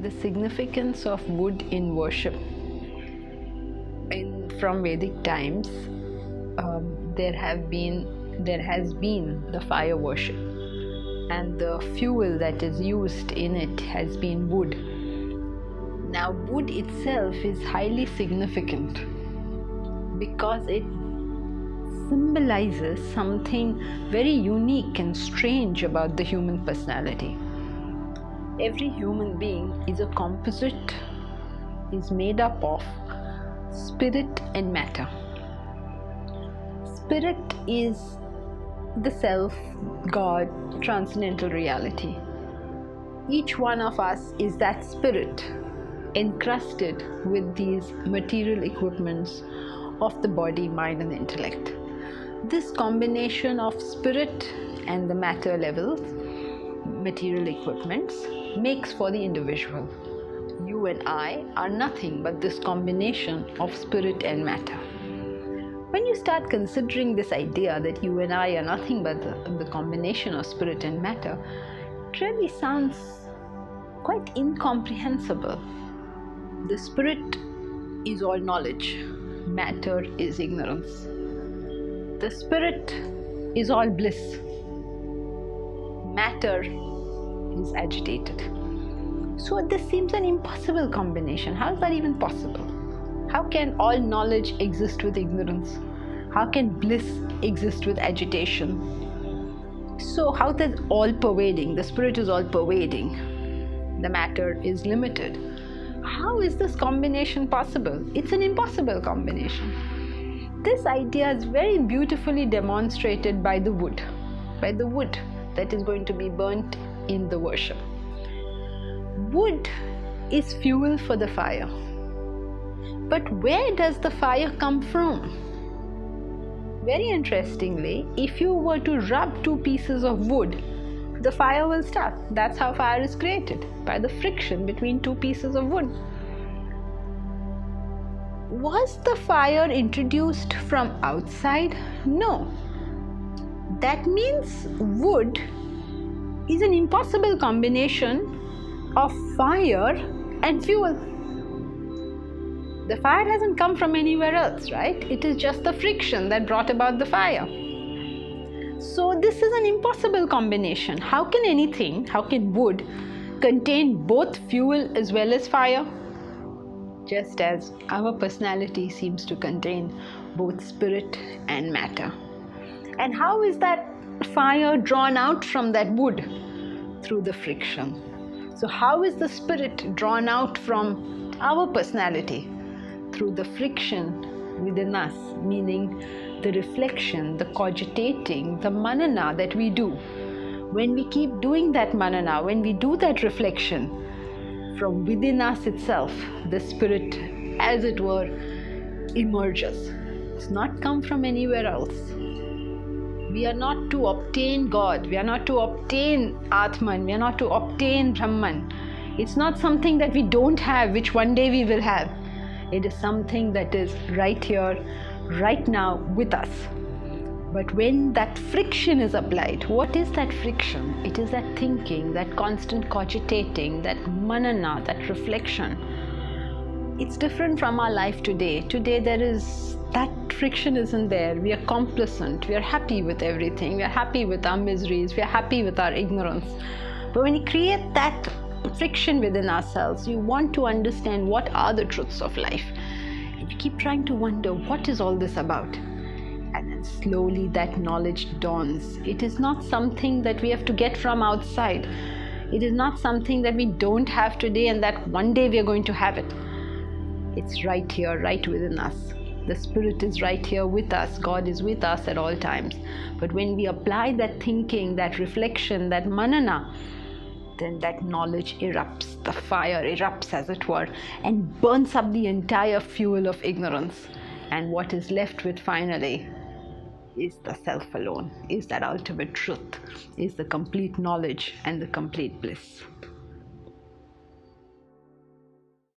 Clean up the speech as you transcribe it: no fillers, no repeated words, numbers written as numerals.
the significance of wood in worship. From Vedic times, there has been the fire worship, and the fuel that is used in it has been wood. Now, wood itself is highly significant because it symbolizes something very unique and strange about the human personality. Every human being is a composite, is made up of spirit and matter. Spirit is the self, God, transcendental reality. Each one of us is that spirit encrusted with these material equipments of the body, mind and intellect. This combination of spirit and the matter levels, material equipments, makes for the individual. You and I are nothing but this combination of spirit and matter. When you start considering this idea that you and I are nothing but the combination of spirit and matter, it really sounds quite incomprehensible. The spirit is all knowledge, matter is ignorance. The spirit is all bliss, matter is agitated. So this seems an impossible combination. How is that even possible? How can all knowledge exist with ignorance? How can bliss exist with agitation? So how is all pervading? The spirit is all pervading. The matter is limited. How is this combination possible? It's an impossible combination. This idea is very beautifully demonstrated by the wood that is going to be burnt in the worship. Wood is fuel for the fire. But where does the fire come from? Very interestingly, if you were to rub two pieces of wood, the fire will start. That's how fire is created, by the friction between two pieces of wood. Was the fire introduced from outside? No. That means wood is an impossible combination of fire and fuel. The fire hasn't come from anywhere else, right? It is just the friction that brought about the fire. So this is an impossible combination. How can wood contain both fuel as well as fire? Just as our personality seems to contain both spirit and matter. And how is that fire drawn out from that wood? Through the friction. So how is the spirit drawn out from our personality? Through the friction within us, meaning the reflection, the cogitating, the manana that we do. When we keep doing that manana, when we do that reflection, from within us itself, the spirit, as it were, emerges. It's not come from anywhere else. We are not to obtain God. We are not to obtain Atman. We are not to obtain Brahman. It's not something that we don't have, which one day we will have. It is something that is right here, right now with us. But when that friction is applied, what is that friction? It is that thinking, that constant cogitating, that manana, that reflection. It's different from our life today. Today that friction isn't there. We are complacent. We are happy with everything. We are happy with our miseries. We are happy with our ignorance. But when you create that friction within ourselves, you want to understand what are the truths of life. And you keep trying to wonder, what is all this about? And then slowly that knowledge dawns. It is not something that we have to get from outside. It is not something that we don't have today and that one day we are going to have it. It's right here, right within us. The spirit is right here with us. God is with us at all times. But when we apply that thinking, that reflection, that manana, then that knowledge erupts. The fire erupts, as it were, and burns up the entire fuel of ignorance. And what is left with finally is the self alone, is that ultimate truth, is the complete knowledge and the complete bliss.